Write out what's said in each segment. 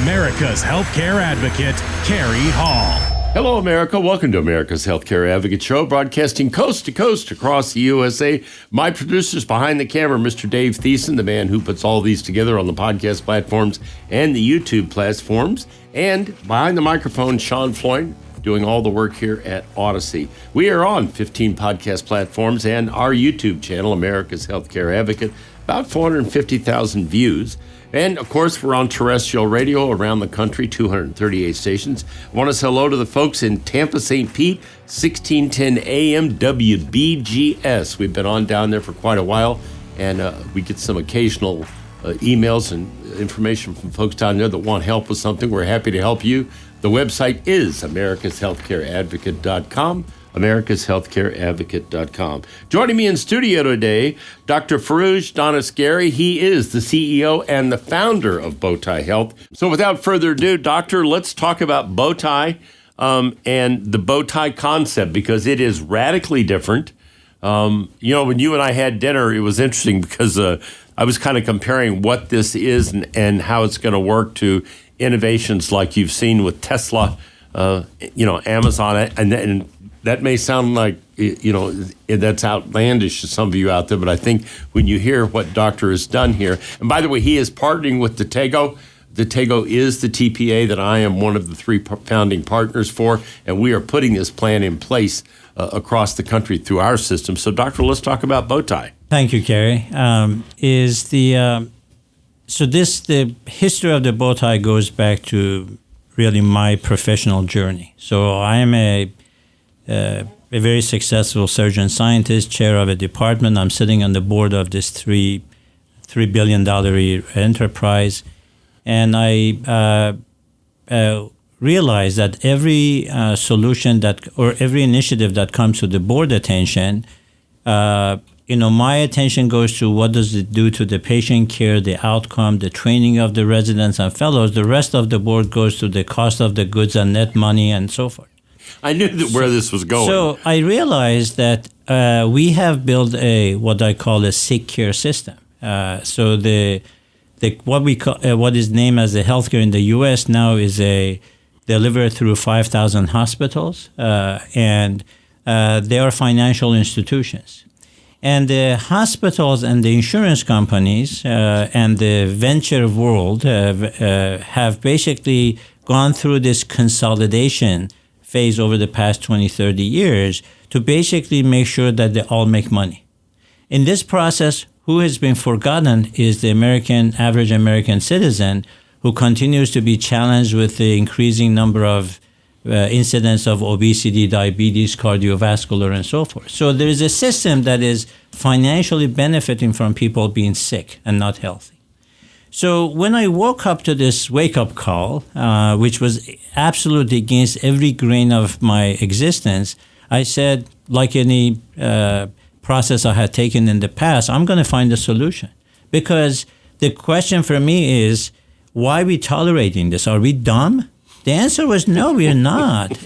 America's healthcare advocate, Carrie Hall. Hello, America. Welcome to America's Healthcare Advocate Show, broadcasting coast to coast across the USA. My producers behind the camera, Mr. Dave Thiessen, the man who puts all these together on the podcast platforms and the YouTube platforms. And behind the microphone, Sean Floyd, doing all the work here at Odyssey. We are on 15 podcast platforms and our YouTube channel, America's Healthcare Advocate, about 450,000 views. And, of course, we're on terrestrial radio around the country, 238 stations. I want to say hello to the folks in Tampa, St. Pete, 1610 AM WBGS. We've been on down there for quite a while, and we get some occasional emails and information from folks down there that want help with something. We're happy to help you. The website is americashealthcareadvocate.com. americashealthcareadvocate.com. Joining me in studio today, Dr. Firouz Daneshgari. He is the CEO and the founder of Bowtie Health. So without further ado, Doctor, let's talk about Bowtie and the Bowtie concept, because it is radically different. When you and I had dinner, it was interesting because I was kind of comparing what this is and how it's going to work to innovations like you've seen with Tesla, Amazon, and that may sound like, that's outlandish to some of you out there, but I think when you hear what Doctor has done here, and by the way, he is partnering with Detago. Detago is the TPA that I am one of the three founding partners for, and we are putting this plan in place across the country through our system. So, Doctor, let's talk about Bowtie. Thank you, Carrie. The history of the Bowtie goes back to really my professional journey. So I am a very successful surgeon scientist, chair of a department. I'm sitting on the board of this $3 billion enterprise. And I realized that every solution or every initiative that comes to the board attention, my attention goes to what does it do to the patient care, the outcome, the training of the residents and fellows. The rest of the board goes to the cost of the goods and net money and so forth. I knew where this was going. So I realized that we have built what I call a sick care system. So what is named as the healthcare in the U.S. now is delivered through 5,000 hospitals, and they are financial institutions. And the hospitals and the insurance companies and the venture world have basically gone through this consolidation phase over the past 20, 30 years to basically make sure that they all make money. In this process, who has been forgotten is the average American citizen, who continues to be challenged with the increasing number of incidents of obesity, diabetes, cardiovascular, and so forth. So there is a system that is financially benefiting from people being sick and not healthy. So when I woke up to this wake-up call, which was absolutely against every grain of my existence, I said, like any process I had taken in the past, I'm going to find a solution. Because the question for me is, why are we tolerating this? Are we dumb? The answer was no, we're not.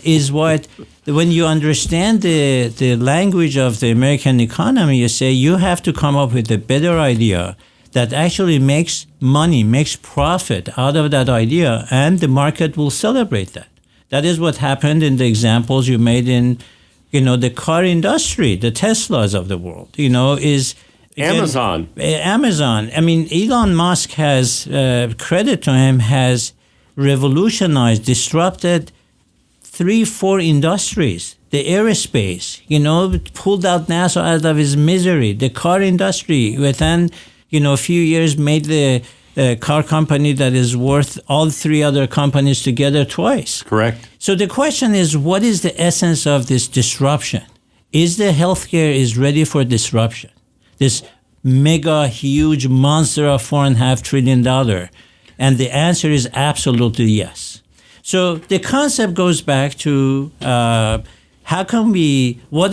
When you understand the language of the American economy, you say you have to come up with a better idea that actually makes money, makes profit out of that idea, and the market will celebrate that. That is what happened in the examples you made in, the car industry, the Teslas of the world, is... Amazon. Amazon. I mean, Elon Musk has, credit to him, has revolutionized, disrupted 3-4 industries. The aerospace, pulled out NASA out of his misery. The car industry, within a few years, made the car company that is worth all 3 other companies together twice. Correct. So the question is, what is the essence of this disruption? Is the healthcare is ready for disruption? This mega, huge monster of $4.5 trillion? And the answer is absolutely yes. So the concept goes back to what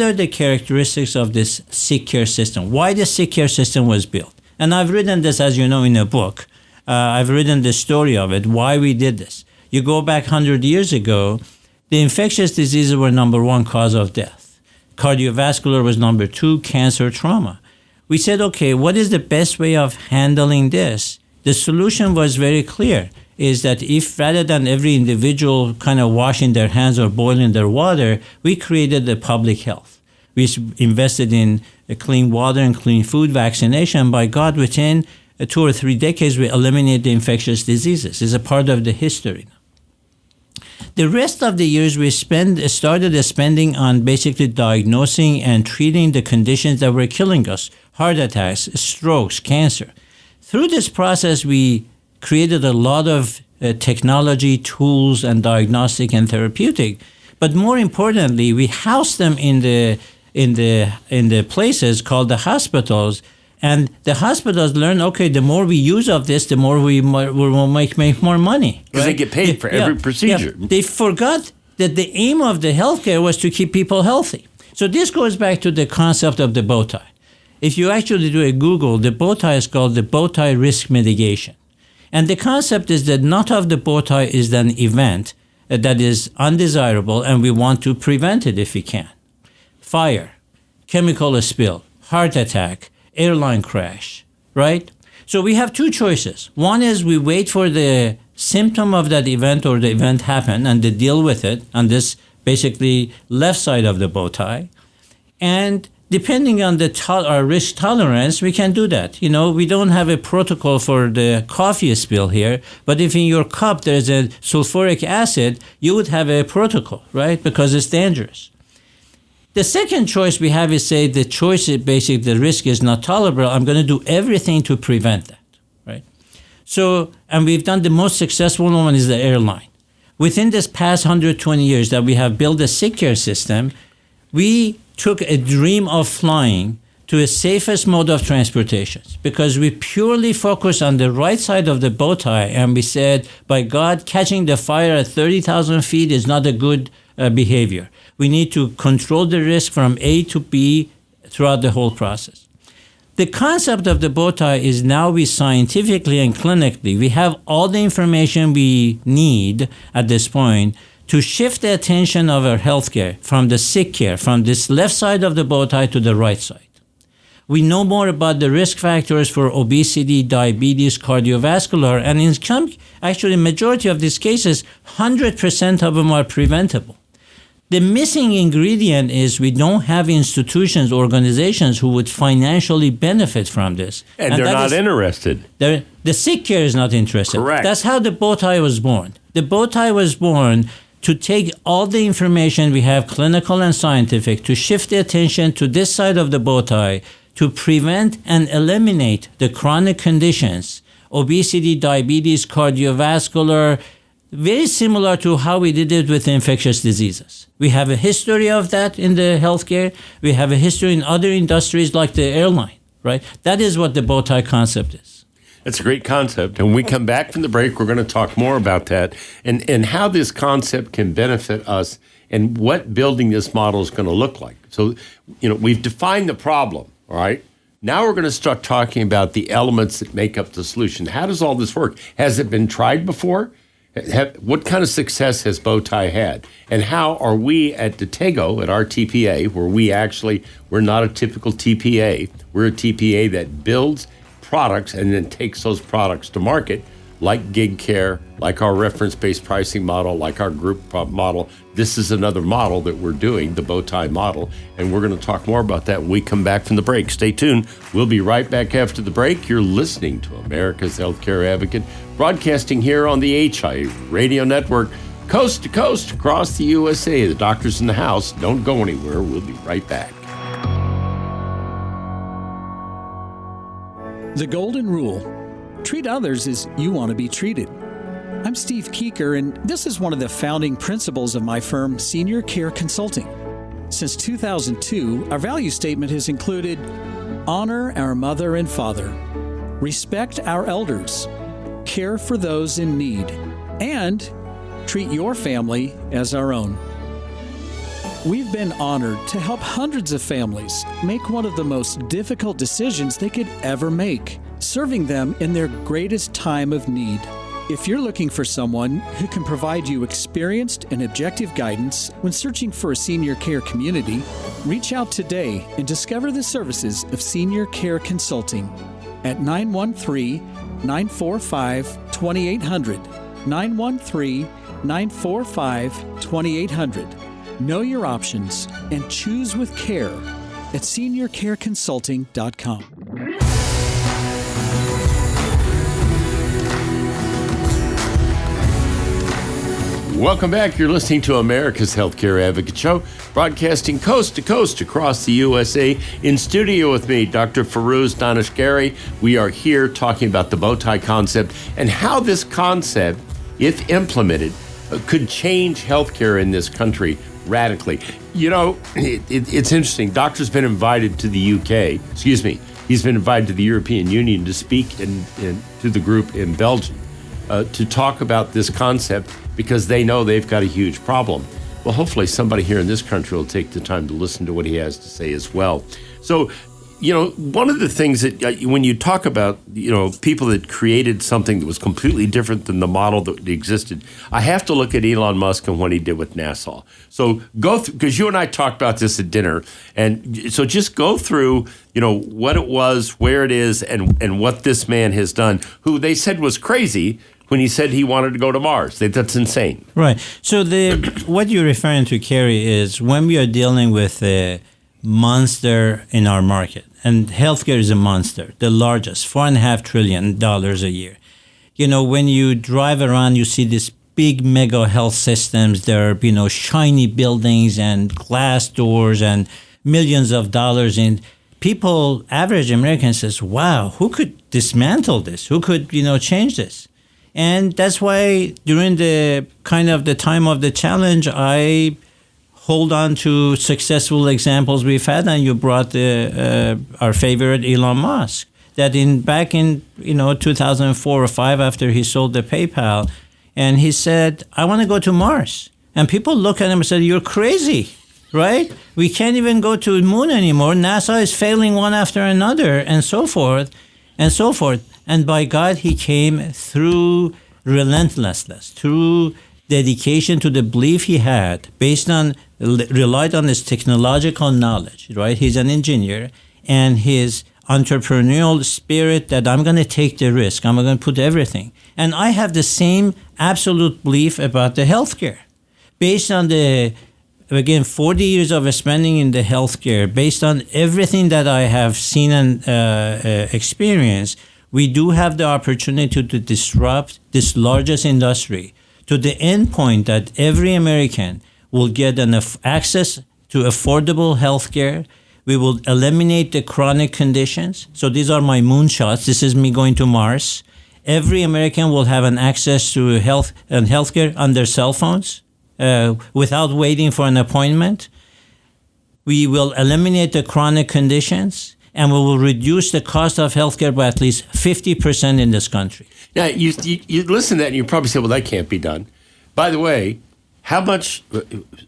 are the characteristics of this sick care system? Why the sick care system was built? And I've written this, as you know, in a book. I've written the story of it, why we did this. You go back 100 years ago, the infectious diseases were number 1 cause of death. Cardiovascular was number 2, cancer, trauma. We said, okay, what is the best way of handling this? The solution was very clear. is that if rather than every individual kind of washing their hands or boiling their water, we created the public health. We invested in clean water and clean food, vaccination. By God, within 2 or 3 decades, we eliminated the infectious diseases. It's a part of the history. The rest of the years, we started spending on basically diagnosing and treating the conditions that were killing us: heart attacks, strokes, cancer. Through this process, we created a lot of technology, tools, and diagnostic and therapeutic. But more importantly, we housed them in the places called the hospitals. And the hospitals learn, okay, the more we use of this, the more we will make more money. Because they get paid for every procedure. Yeah. They forgot that the aim of the healthcare was to keep people healthy. So this goes back to the concept of the bow tie. If you actually do a Google, the bow tie is called the bow tie risk mitigation. And the concept is that not of the bow tie is an event that is undesirable, and we want to prevent it if we can. Fire, chemical spill, heart attack, airline crash, right? So we have two choices. One is we wait for the symptom of that event or the event happen and they deal with it on this basically left side of the bow tie. And depending on our risk tolerance, we can do that. You know, we don't have a protocol for the coffee spill here, but if in your cup there's a sulfuric acid, you would have a protocol, right? Because it's dangerous. The second choice we have is say the choice is basically the risk is not tolerable. I'm going to do everything to prevent that, right? So, and we've done the most successful one is the airline. Within this past 120 years that we have built a sick care system, we took a dream of flying to the safest mode of transportation because we purely focused on the right side of the bow tie, and we said, by God, catching the fire at 30,000 feet is not a good behavior. We need to control the risk from A to B throughout the whole process. The concept of the bow tie is now we scientifically and clinically, we have all the information we need at this point to shift the attention of our healthcare from the sick care, from this left side of the bow tie to the right side. We know more about the risk factors for obesity, diabetes, cardiovascular, and in some, actually majority of these cases, 100% of them are preventable. The missing ingredient is we don't have institutions, organizations who would financially benefit from this. And they're not interested. The sick care is not interested. Correct. That's how the bow tie was born. The bow tie was born to take all the information we have, clinical and scientific, to shift the attention to this side of the bow tie to prevent and eliminate the chronic conditions, obesity, diabetes, cardiovascular, very similar to how we did it with infectious diseases. We have a history of that in the healthcare. We have a history in other industries like the airline, right? That is what the bow tie concept is. That's a great concept. And when we come back from the break, we're going to talk more about that and how this concept can benefit us and what building this model is going to look like. So, you know, we've defined the problem, all right? Now we're going to start talking about the elements that make up the solution. How does all this work? Has it been tried before? What kind of success has Bowtie had? And how are we at Detego, at our TPA, where we're not a typical TPA. We're a TPA that builds products and then takes those products to market, like gig care, like our reference-based pricing model, like our group model. This is another model that we're doing, the Bowtie model, and we're going to talk more about that when we come back from the break. Stay tuned. We'll be right back after the break. You're listening to America's Healthcare Advocate, broadcasting here on the HI Radio Network, coast to coast across the USA. The doctors in the house. Don't go anywhere. We'll be right back. The Golden Rule. Treat others as you want to be treated. I'm Steve Keeker, and this is one of the founding principles of my firm, Senior Care Consulting. Since 2002, our value statement has included honor our mother and father, respect our elders, care for those in need, and treat your family as our own. We've been honored to help hundreds of families make one of the most difficult decisions they could ever make, serving them in their greatest time of need. If you're looking for someone who can provide you experienced and objective guidance when searching for a senior care community, reach out today and discover the services of Senior Care Consulting at 913-945-2800. 913-945-2800. Know your options and choose with care at seniorcareconsulting.com. Welcome back. You're listening to America's Healthcare Advocate Show, broadcasting coast to coast across the USA. In studio with me, Dr. Firouz Daneshgari. We are here talking about the Bowtie concept and how this concept, if implemented, could change healthcare in this country radically. You know, it's interesting. Doctor's been invited to the UK. He's been invited to the European Union to speak to the group in Belgium to talk about this concept, because they know they've got a huge problem. Well, hopefully somebody here in this country will take the time to listen to what he has to say as well. So, you know, one of the things that when you talk about, you know, people that created something that was completely different than the model that existed, I have to look at Elon Musk and what he did with NASA. So go through, because you and I talked about this at dinner, and so just go through, you know, what it was, where it is, and what this man has done, who they said was crazy when he said he wanted to go to Mars. That's insane. Right. So what you're referring to, Kerry, is when we are dealing with a monster in our market, and healthcare is a monster, the largest, $4.5 trillion a year. You know, when you drive around, you see these big mega health systems. There are, you know, shiny buildings and glass doors and millions of dollars in. People, average American says, wow, who could dismantle this? Who could, you know, change this? And that's why during the kind of the time of the challenge, I hold on to successful examples we've had. And you brought our favorite Elon Musk, that back in 2004 or 5, after he sold the PayPal, and he said, I want to go to Mars. And people look at him and said, you're crazy, right? We can't even go to the moon anymore. NASA is failing one after another, and so forth, and so forth. And by God, he came through relentlessness, through dedication to the belief he had, relied on his technological knowledge, right? He's an engineer, and his entrepreneurial spirit that I'm going to take the risk, I'm going to put everything. And I have the same absolute belief about the healthcare. Based on 40 years of spending in the healthcare, based on everything that I have seen and experienced, we do have the opportunity to disrupt this largest industry to the end point that every American will get enough access to affordable health care. We will eliminate the chronic conditions. So these are my moonshots. This is me going to Mars. Every American will have an access to health and healthcare on their cell phones without waiting for an appointment. We will eliminate the chronic conditions, and we will reduce the cost of healthcare by at least 50% in this country. Now, you listen to that and you probably say, well, that can't be done. By the way,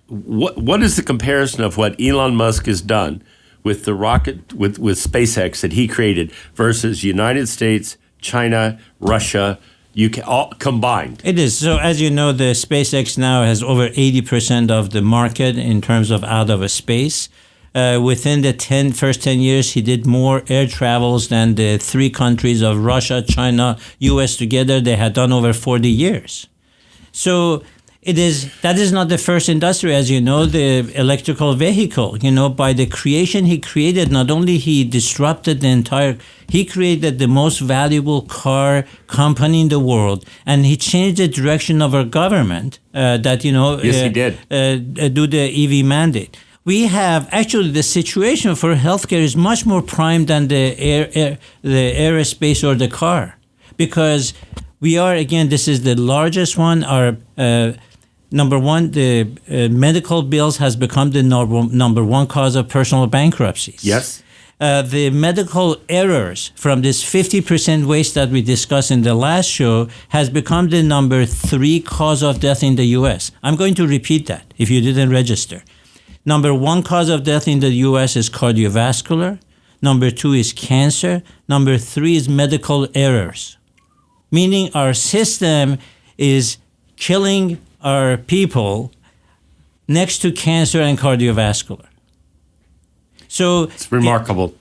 what is the comparison of what Elon Musk has done with the rocket, with SpaceX that he created versus United States, China, Russia, UK, all combined? It is. So as you know, the SpaceX now has over 80% of the market in terms of out of space. Within the first 10 years, he did more air travels than the 3 countries of Russia, China, US together. They had done over 40 years. So that is not the first industry, as you know, the electrical vehicle. You know, by the creation he created, not only he disrupted he created the most valuable car company in the world, and he changed the direction of our government yes, he did. Do the EV mandate. We have actually the situation for healthcare is much more prime than the aerospace or the car, because we are, again, this is the largest one. Our number one, the medical bills has become the number one cause of personal bankruptcies. Yes. The medical errors from this 50% waste that we discussed in the last show has become the number 3 cause of death in the U.S. I'm going to repeat that if you didn't register. Number 1 cause of death in the U.S. is cardiovascular. Number 2 is cancer. Number 3 is medical errors, meaning our system is killing our people next to cancer and cardiovascular. So it's remarkable.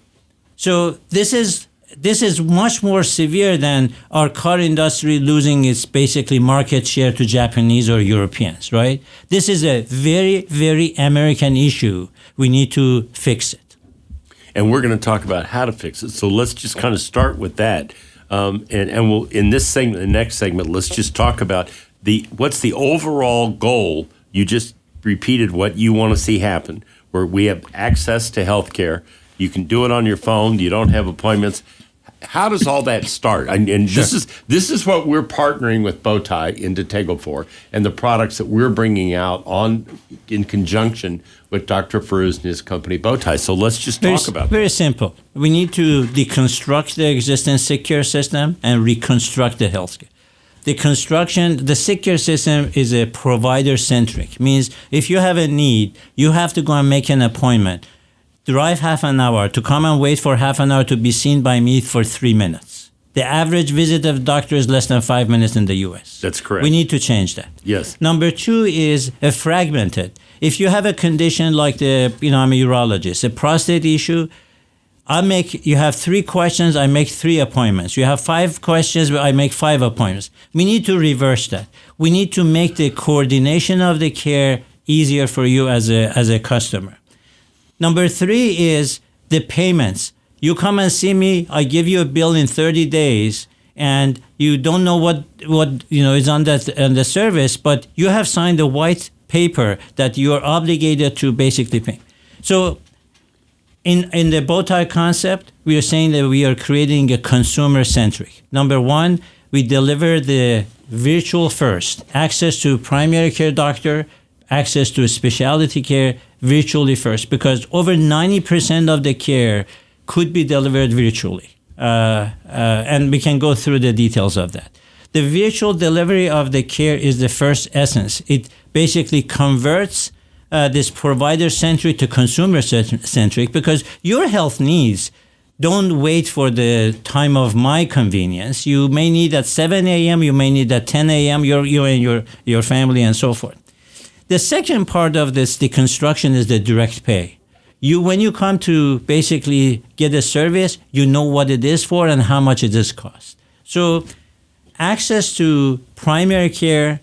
So this is this is much more severe than our car industry losing its basically market share to Japanese or Europeans, right? This is a very, very American issue. We need to fix it. And we're going to talk about how to fix it. So let's just kind of start with that. And we'll, in this segment, the next segment, let's just talk about what's the overall goal. You just repeated what you want to see happen, where we have access to health care. You can do it on your phone. You don't have appointments. How does all that start? And this is what we're partnering with Bowtie Medical for, and the products that we're bringing out in conjunction with Dr. Firouz and his company Bowtie. So let's just talk about that. Very simple. We need to deconstruct the existing sick care system and reconstruct the healthcare. The sick care system is a provider-centric. Means if you have a need, you have to go and make an appointment. Drive half an hour to come and wait for half an hour to be seen by me for 3 minutes. The average visit of doctor is less than 5 minutes in the U.S. That's correct. We need to change that. Yes. Number two is a fragmented. If you have a condition like I'm a urologist, a prostate issue, you have 3 questions, I make 3 appointments. You have 5 questions, I make 5 appointments. We need to reverse that. We need to make the coordination of the care easier for you as a customer. Number 3 is the payments. You come and see me, I give you a bill in 30 days, and you don't know what is on the service, but you have signed a white paper that you are obligated to basically pay. So in the Bowtie concept, we are saying that we are creating a consumer-centric. Number 1, we deliver the virtual first, access to primary care doctor, access to specialty care virtually first, because over 90% of the care could be delivered virtually. And we can go through the details of that. The virtual delivery of the care is the first essence. It basically converts this provider-centric to consumer-centric, because your health needs don't wait for the time of my convenience. You may need at 7 a.m., you may need at 10 a.m., you and your family and so forth. The second part of this deconstruction is the direct pay. When you come to basically get a service, you know what it is for and how much it is cost. So access to primary care,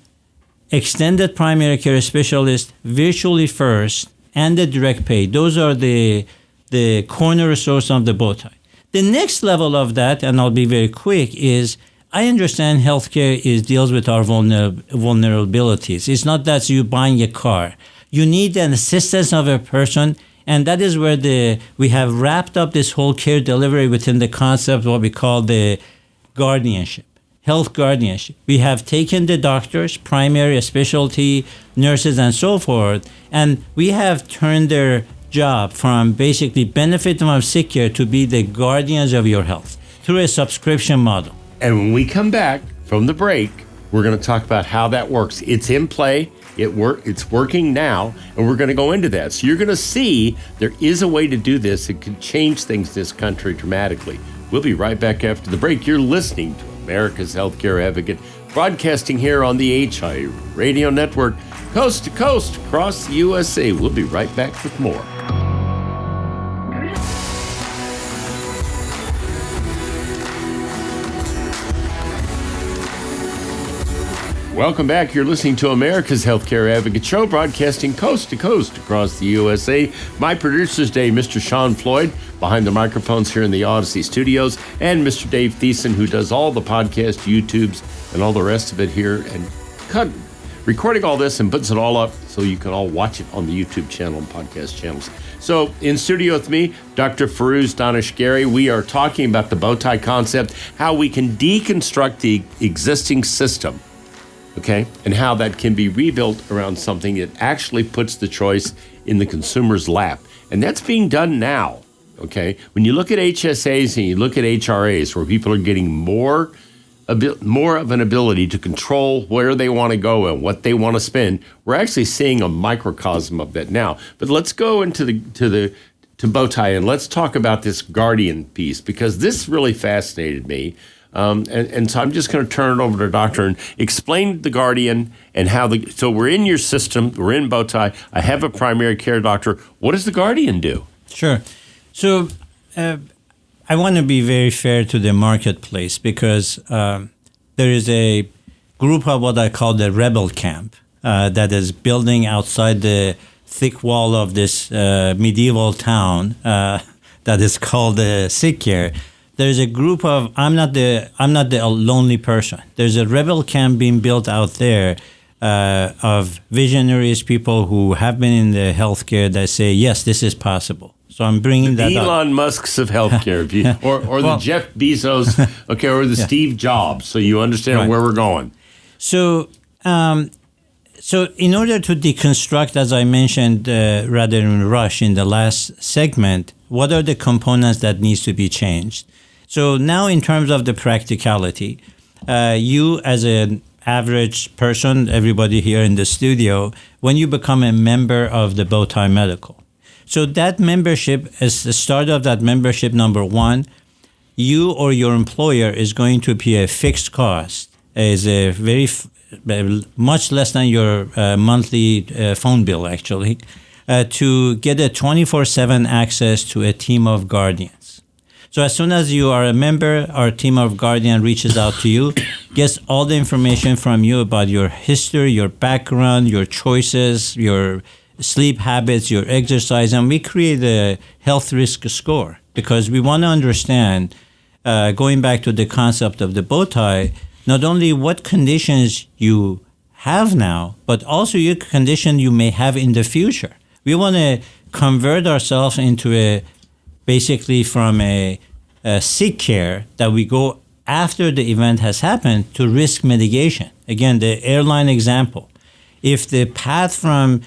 extended primary care specialist, virtually first, and the direct pay. Those are the cornerstones of the Bowtie. The next level of that, and I'll be very quick, is I understand healthcare deals with our vulnerabilities. It's not that you buying a car. You need an assistance of a person, and that is where we have wrapped up this whole care delivery within the concept of what we call the guardianship, health guardianship. We have taken the doctors, primary, specialty, nurses, and so forth, and we have turned their job from basically benefit from sick care to be the guardians of your health through a subscription model. And when we come back from the break, we're going to talk about how that works. It's in play. It's working now, and we're going to go into that. So you're going to see there is a way to do this. It can change things in this country dramatically. We'll be right back after the break. You're listening to America's Healthcare Advocate, broadcasting here on the HI Radio Network, coast to coast across the USA. We'll be right back with more. Welcome back. You're listening to America's Healthcare Advocate Show, broadcasting coast to coast across the USA. My producers today, Mr. Sean Floyd, behind the microphones here in the Odyssey Studios, and Mr. Dave Thiessen, who does all the podcasts, YouTubes, and all the rest of it here, and recording all this and puts it all up so you can all watch it on the YouTube channel and podcast channels. So in studio with me, Dr. Firouz Daneshgari. We are talking about the Bowtie concept, how we can deconstruct the existing system, okay, and how that can be rebuilt around something that actually puts the choice in the consumer's lap. And that's being done now, okay? When you look at HSAs and you look at HRAs, where people are getting more of an ability to control where they want to go and what they want to spend, we're actually seeing a microcosm of that now. But let's go into to Bowtie, and let's talk about this Guardian piece, because this really fascinated me. And so I'm just going to turn it over to the doctor and explain the Guardian and how so we're in your system, we're in Bowtie. I have a primary care doctor. What does the Guardian do? Sure. So I want to be very fair to the marketplace because there is a group of what I call the rebel camp that is building outside the thick wall of this medieval town that is called the sick care. There's a group of I'm not the lonely person. There's a rebel camp being built out there of visionaries, people who have been in the healthcare that say yes, this is possible. So I'm bringing that up. Elon Musk's of healthcare, or the Jeff Bezos, okay, or the Steve Jobs, so you understand where we're going. So, so in order to deconstruct, as I mentioned, rather in rush in the last segment, what are the components that needs to be changed? So now, in terms of the practicality, you as an average person, everybody here in the studio, when you become a member of the Bowtie Medical. So that membership, as the start of that membership, number one, you or your employer is going to pay a fixed cost, is a very much less than your monthly phone bill, actually, to get a 24/7 access to a team of guardians. So as soon as you are a member, our team of guardian reaches out to you, gets all the information from you about your history, your background, your choices, your sleep habits, your exercise, and we create a health risk score because we want to understand, going back to the concept of the Bowtie, not only what conditions you have now, but also your condition you may have in the future. We want to convert ourselves into basically from a sick care that we go after the event has happened to risk mitigation. Again, the airline example. If the path from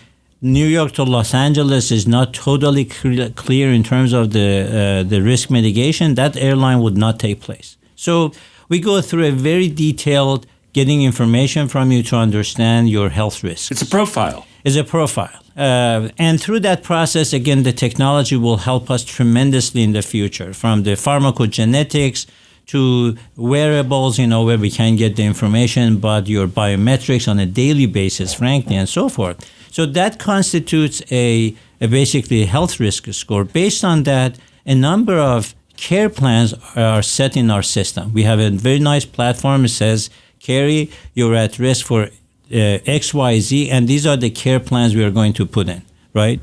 New York to Los Angeles is not totally clear in terms of the risk mitigation, that airline would not take place. So we go through a very detailed getting information from you to understand your health risks. It's a profile. It's a profile. And through that process, again, the technology will help us tremendously in the future, from the pharmacogenetics to wearables, where we can get the information about your biometrics on a daily basis, frankly, and so forth. So that constitutes a basically health risk score. Based on that, a number of care plans are set in our system. We have a very nice platform. It says, Carrie, you're at risk for XYZ, and these are the care plans we are going to put in, right?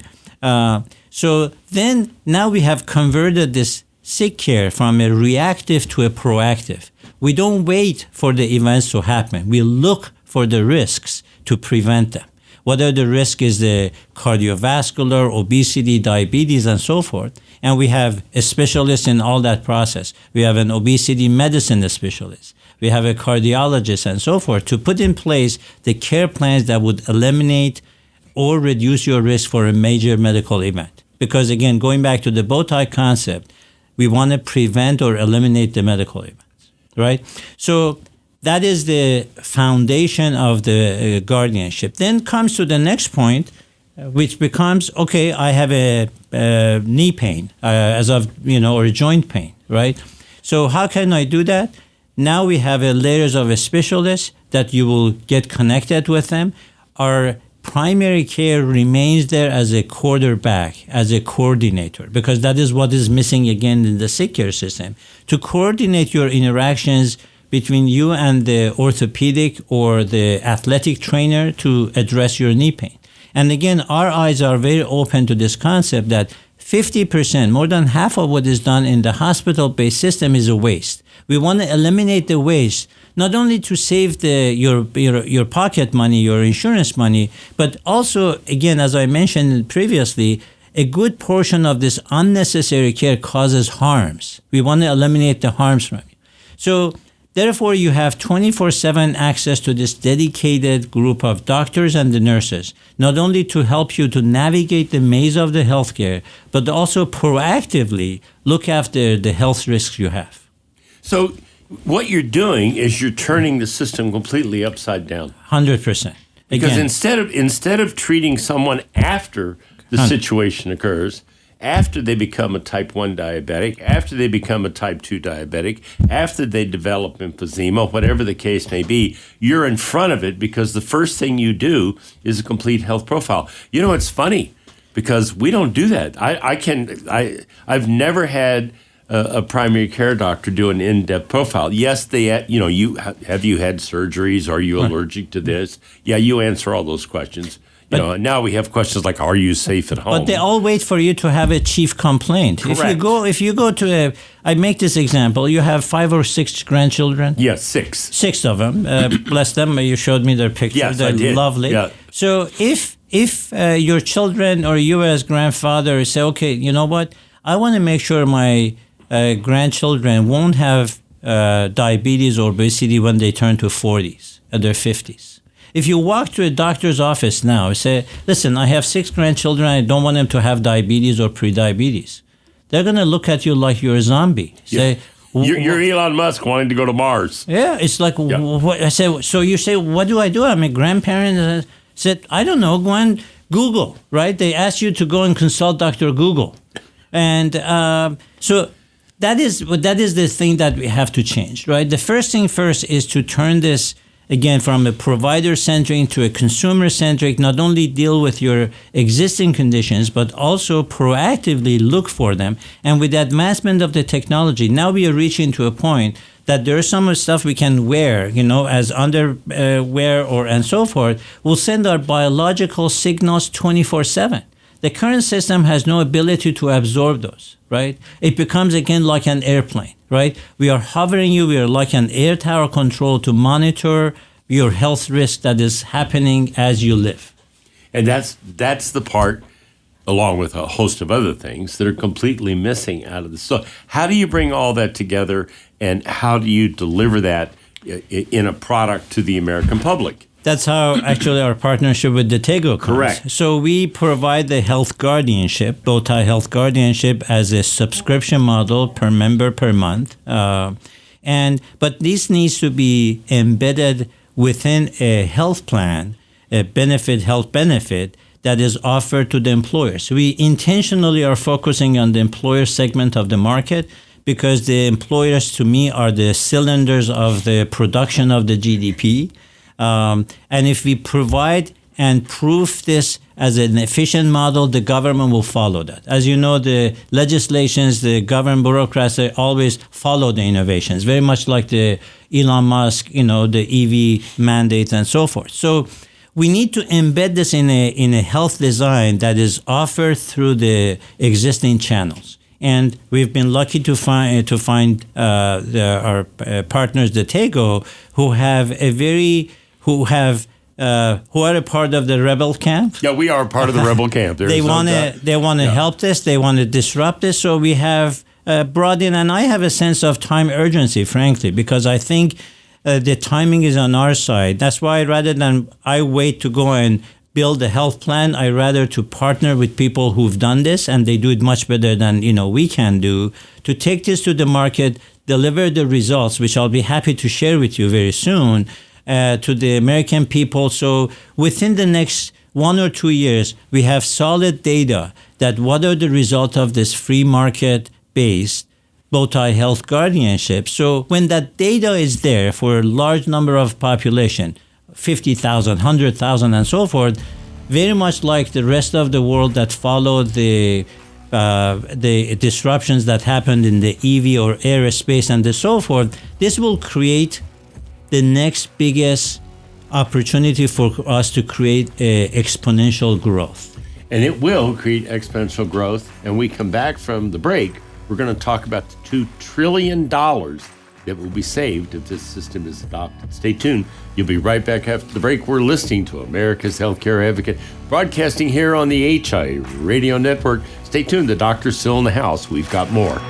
So then now we have converted this sick care from a reactive to a proactive. We don't wait for the events to happen. We look for the risks to prevent them. Whether the risk is the cardiovascular, obesity, diabetes, and so forth. And we have a specialist in all that process. We have an obesity medicine specialist. We have a cardiologist and so forth to put in place the care plans that would eliminate or reduce your risk for a major medical event. Because again, going back to the Bowtie concept, we want to prevent or eliminate the medical events, right? So that is the foundation of the guardianship. Then comes to the next point, which becomes, okay, I have a knee pain, or a joint pain, right? So how can I do that? Now we have layers of a specialist that you will get connected with them. Our primary care remains there as a quarterback, as a coordinator, because that is what is missing again in the sick care system. To coordinate your interactions between you and the orthopedic or the athletic trainer to address your knee pain. And again, our eyes are very open to this concept that 50%, more than half of what is done in the hospital-based system is a waste. We want to eliminate the waste, not only to save your pocket money, your insurance money, but also, again, as I mentioned previously, a good portion of this unnecessary care causes harms. We want to eliminate the harms from it. So therefore, you have 24/7 access to this dedicated group of doctors and the nurses, not only to help you to navigate the maze of the healthcare, but also proactively look after the health risks you have. So what you're doing is you're turning the system completely upside down. 100%. Because instead of treating someone after the situation occurs, after they become a type 1 diabetic, after they become a type 2 diabetic, after they develop emphysema, whatever the case may be, you're in front of it because the first thing you do is a complete health profile. You know, it's funny because we don't do that. I've never had a primary care doctor do an in-depth profile. Yes, have you had surgeries? Are you allergic to this? Yeah, you answer all those questions. And now we have questions like, are you safe at home? But they all wait for you to have a chief complaint. Correct. If you go to I make this example, you have 5 or 6 grandchildren? Yes, 6. 6 of them. Bless them. You showed me their pictures. Yes, They're I did. Lovely. Yeah. So if your children or you as grandfather say, okay, you know what? I want to make sure my grandchildren won't have diabetes or obesity when they turn to 40s or their 50s. If you walk to a doctor's office now and say, listen, I have 6 grandchildren, I don't want them to have diabetes or prediabetes, they're going to look at you like you're a zombie. Say, You're Elon Musk wanting to go to Mars. Yeah, it's like, what? I said, so you say, what do I do? I'm a grandparent. I said, I don't know, go and Google, right? They ask you to go and consult Dr. Google. And so that is the thing that we have to change, right? The first thing first is to turn this, again, from a provider-centric to a consumer-centric, not only deal with your existing conditions, but also proactively look for them. And with the advancement of the technology, now we are reaching to a point that there's some stuff we can wear, as underwear and so forth, will send our biological signals 24/7. The current system has no ability to absorb those, right? It becomes, again, like an airplane, right? We are hovering you. We are like an air tower control to monitor your health risk that is happening as you live. And that's the part, along with a host of other things, that are completely missing out of this. So how do you bring all that together, and how do you deliver that in a product to the American public? That's how actually our partnership with the Tego comes. Correct. So we provide the health guardianship, Bowtie Health Guardianship, as a subscription model per member per month. But this needs to be embedded within a health plan, a health benefit that is offered to the employers. We intentionally are focusing on the employer segment of the market because the employers, to me, are the cylinders of the production of the GDP. And if we provide and prove this as an efficient model, the government will follow that. As you know, the legislations, the government bureaucrats, they always follow the innovations, very much like the Elon Musk, the EV mandates and so forth. So we need to embed this in a health design that is offered through the existing channels. And we've been lucky to find our partners, the Tego, who are a part of the rebel camp. Yeah, we are part of the rebel camp. They want to help this. They want to disrupt this. So we have brought in, and I have a sense of time urgency, frankly, because I think the timing is on our side. That's why rather than I wait to go and build a health plan, I rather to partner with people who've done this, and they do it much better than we can do, to take this to the market, deliver the results, which I'll be happy to share with you very soon, to the American people. So within the next 1 or 2 years, we have solid data that what are the results of this free market-based Bowtie Health Guardianship. So when that data is there for a large number of population, 50,000, 100,000 and so forth, very much like the rest of the world that followed the disruptions that happened in the EV or aerospace and so forth, this will create the next biggest opportunity for us to create exponential growth. And it will create exponential growth. And we come back from the break, we're going to talk about the $2 trillion that will be saved if this system is adopted. Stay tuned. You'll be right back after the break. We're listening to America's Healthcare Advocate, broadcasting here on the HI Radio Network. Stay tuned. The doctor's still in the house. We've got more.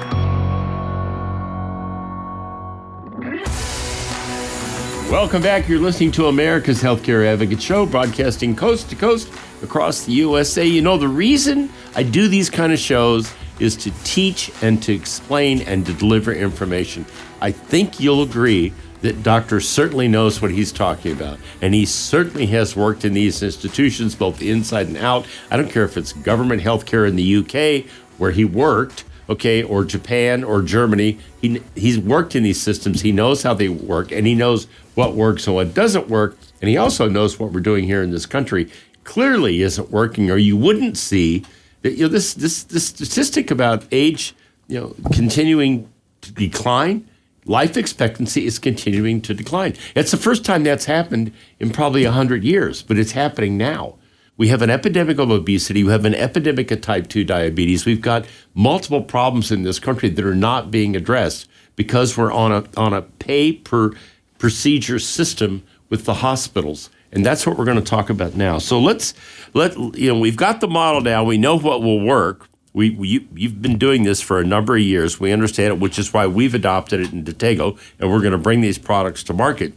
Welcome back. You're listening to America's Healthcare Advocate Show, broadcasting coast to coast across the USA. You know, the reason I do these kind of shows is to teach and to explain and to deliver information. I think you'll agree that Doctor certainly knows what he's talking about, and he certainly has worked in these institutions both inside and out. I don't care if it's government healthcare in the UK, where he worked, or Japan or Germany. He's worked in these systems. He knows how they work, and he knows what works and what doesn't work. And he also knows what we're doing here in this country clearly isn't working, or you wouldn't see that. This statistic about age continuing to decline. Life expectancy is continuing to decline. It's the first time that's happened in probably 100 years, but it's happening now. We have an epidemic of obesity. We have an epidemic of type 2 diabetes. We've got multiple problems in this country that are not being addressed because we're on a pay-per-procedure system with the hospitals. And that's what we're going to talk about now. So we've got the model now. We know what will work. You've been doing this for a number of years. We understand it, which is why we've adopted it in Dattego, and we're going to bring these products to market.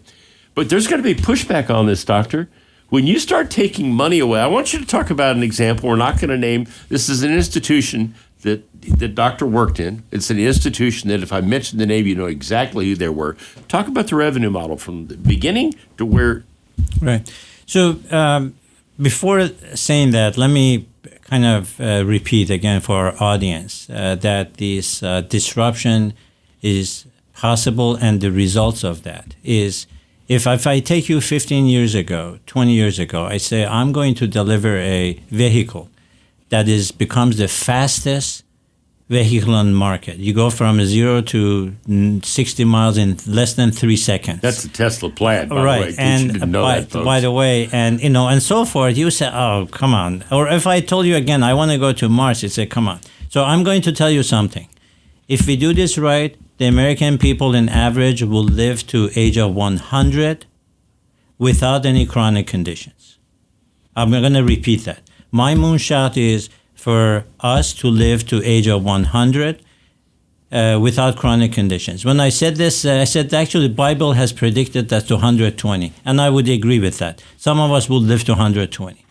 But there's going to be pushback on this, doctor. When you start taking money away, I want you to talk about an example. We're not going to name. This is an institution that the doctor worked in. It's an institution that if I mention the name, you know exactly who they were. Talk about the revenue model from the beginning to where. Right. So before saying that, let me kind of repeat again for our audience that this disruption is possible, and the results of that is if I take you 15 years ago, 20 years ago, I say I'm going to deliver a vehicle that becomes the fastest vehicle on the market. You go from 0 to 60 miles in less than 3 seconds. That's the Tesla plan, by the way. And by the way, and and so forth. You say, "Oh, come on!" Or if I told you again, I want to go to Mars, you say, "Come on." So I'm going to tell you something. If we do this right, the American people, in average, will live to age of 100 without any chronic conditions. I'm going to repeat that. My moonshot is for us to live to age of 100 without chronic conditions. When I said this, I said actually the Bible has predicted that to 120, and I would agree with that. Some of us will live to 120.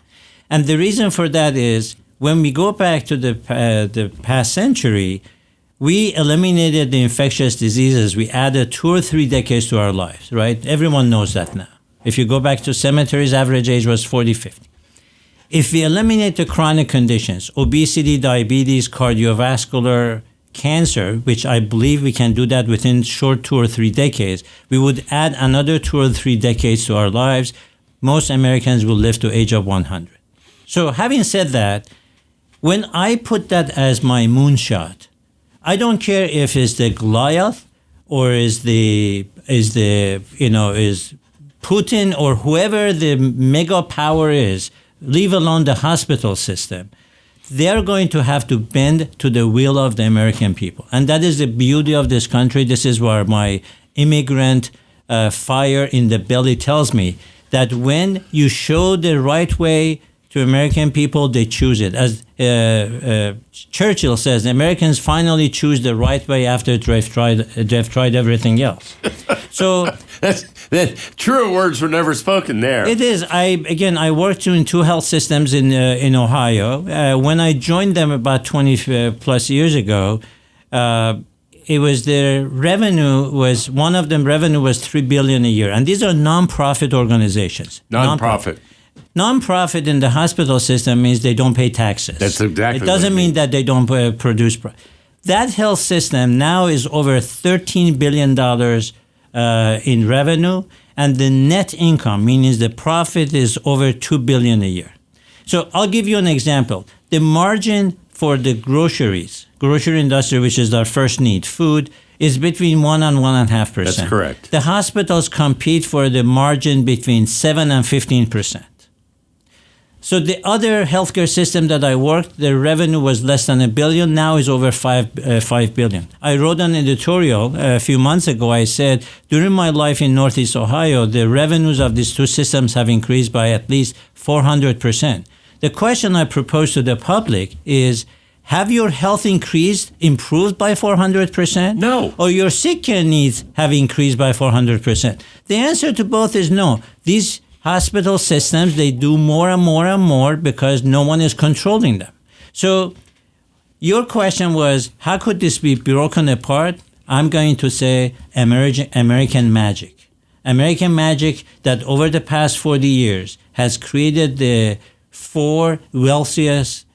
And the reason for that is when we go back to the past century, we eliminated the infectious diseases. We added 2 or 3 decades to our lives, right? Everyone knows that now. If you go back to cemeteries, average age was 40, 50. If we eliminate the chronic conditions, obesity, diabetes, cardiovascular, cancer, which I believe we can do that within short 2 or 3 decades, we would add another 2 or 3 decades to our lives. Most Americans will live to age of 100. So having said that, when I put that as my moonshot, I don't care if it's the Goliath or is Putin or whoever the mega power is, leave alone the hospital system. They're going to have to bend to the will of the American people. And that is the beauty of this country. This is where my immigrant fire in the belly tells me that when you show the right way to American people, they choose it. As Churchill says, Americans finally choose the right way after they've tried everything else. So that truer words were never spoken there. It is. I worked in 2 health systems in Ohio. When I joined them about 20 plus years ago, it was their revenue was one of them revenue was $3 billion a year, and these are nonprofit organizations. Nonprofit in the hospital system means they don't pay taxes. That's exactly. It doesn't mean that they don't produce. That health system now is over $13 billion in revenue, and the net income, meaning the profit, is over $2 billion a year. So I'll give you an example. The margin for the grocery industry, which is our first need, food, is between 1 and 1.5%. That's correct. The hospitals compete for the margin between 7 and 15%. So the other healthcare system that I worked, the revenue was less than $1 billion. Now is over $5 billion. I wrote an editorial a few months ago. I said, during my life in Northeast Ohio, the revenues of these 2 systems have increased by at least 400%. The question I propose to the public is, have your health improved by 400%? No. Or your sick care needs have increased by 400%? The answer to both is no. These hospital systems, they do more and more and more because no one is controlling them. So your question was, how could this be broken apart? I'm going to say American magic. American magic that over the past 40 years has created the 4 wealthiest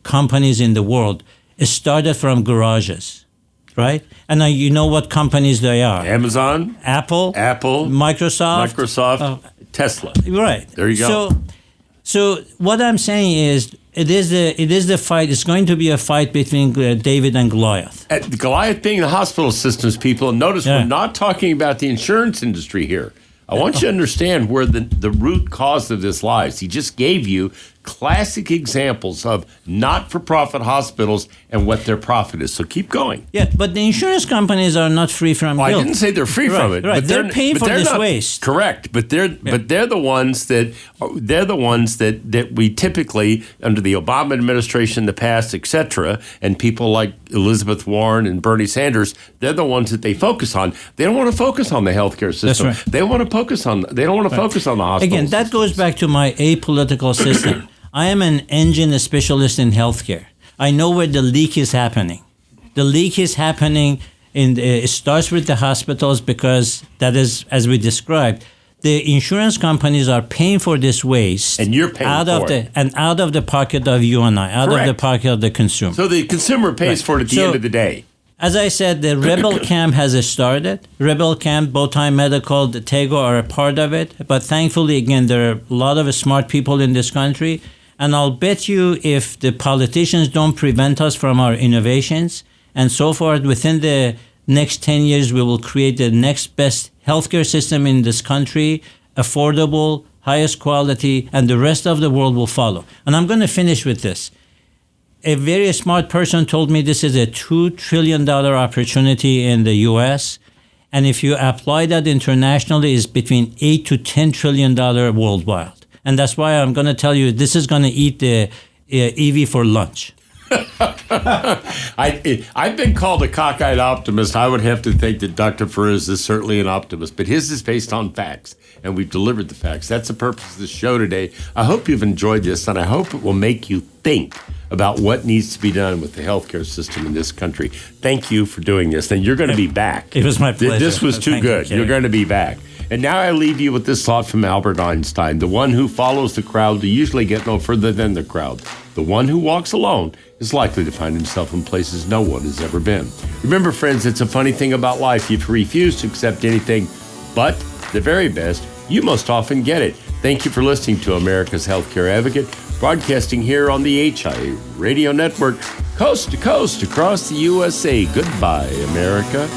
companies in the world. It started from garages, right? And you know what companies they are. Amazon. Apple. Microsoft. Tesla. Right. There you go. So So what I'm saying is, it is the fight. It's going to be a fight between David and Goliath. Goliath being the hospital systems, people. And notice we're not talking about the insurance industry here. I want you to understand where the root cause of this lies. He just gave you classic examples of not-for-profit hospitals and what their profit is. So keep going. Yeah, but the insurance companies are not free from guilt. I didn't say they're free from it. Right. But they're paying for this waste. Correct, but they're the ones that we typically, under the Obama administration in the past, etc., and people like Elizabeth Warren and Bernie Sanders, they're the ones that they focus on. They don't want to focus on the healthcare system. That's right. They don't want to focus on the hospital. Again, that goes back to my apolitical system. I am an engine specialist in healthcare. I know where the leak is happening. The leak is happening it starts with the hospitals, because that is, as we described, the insurance companies are paying for this waste, and you're paying out of the pocket of you and I, out of the pocket of the consumer. So the consumer pays for it at the end of the day. As I said, the Rebel Camp has started. Rebel Camp, Bowtie Medical, the Tego are a part of it. But thankfully, again, there are a lot of smart people in this country. And I'll bet you, if the politicians don't prevent us from our innovations and so forth, within the next 10 years, we will create the next best healthcare system in this country, affordable, highest quality, and the rest of the world will follow. And I'm going to finish with this. A very smart person told me this is a $2 trillion opportunity in the U.S., and if you apply that internationally, it's between $8 to $10 trillion worldwide. And that's why I'm going to tell you, this is going to eat the EV for lunch. I've been called a cockeyed optimist. I would have to think that Dr. Firouz is certainly an optimist, but his is based on facts, and we've delivered the facts. That's the purpose of this show today. I hope you've enjoyed this, and I hope it will make you think about what needs to be done with the healthcare system in this country. Thank you for doing this, and you're going to be back. It was my pleasure. This was too good. You're going to be back. And now I leave you with this thought from Albert Einstein. The one who follows the crowd will usually get no further than the crowd. The one who walks alone is likely to find himself in places no one has ever been. Remember, friends, it's a funny thing about life. If you refuse to accept anything but the very best, you most often get it. Thank you for listening to America's Healthcare Advocate, broadcasting here on the HIA Radio Network, coast to coast across the USA. Goodbye, America.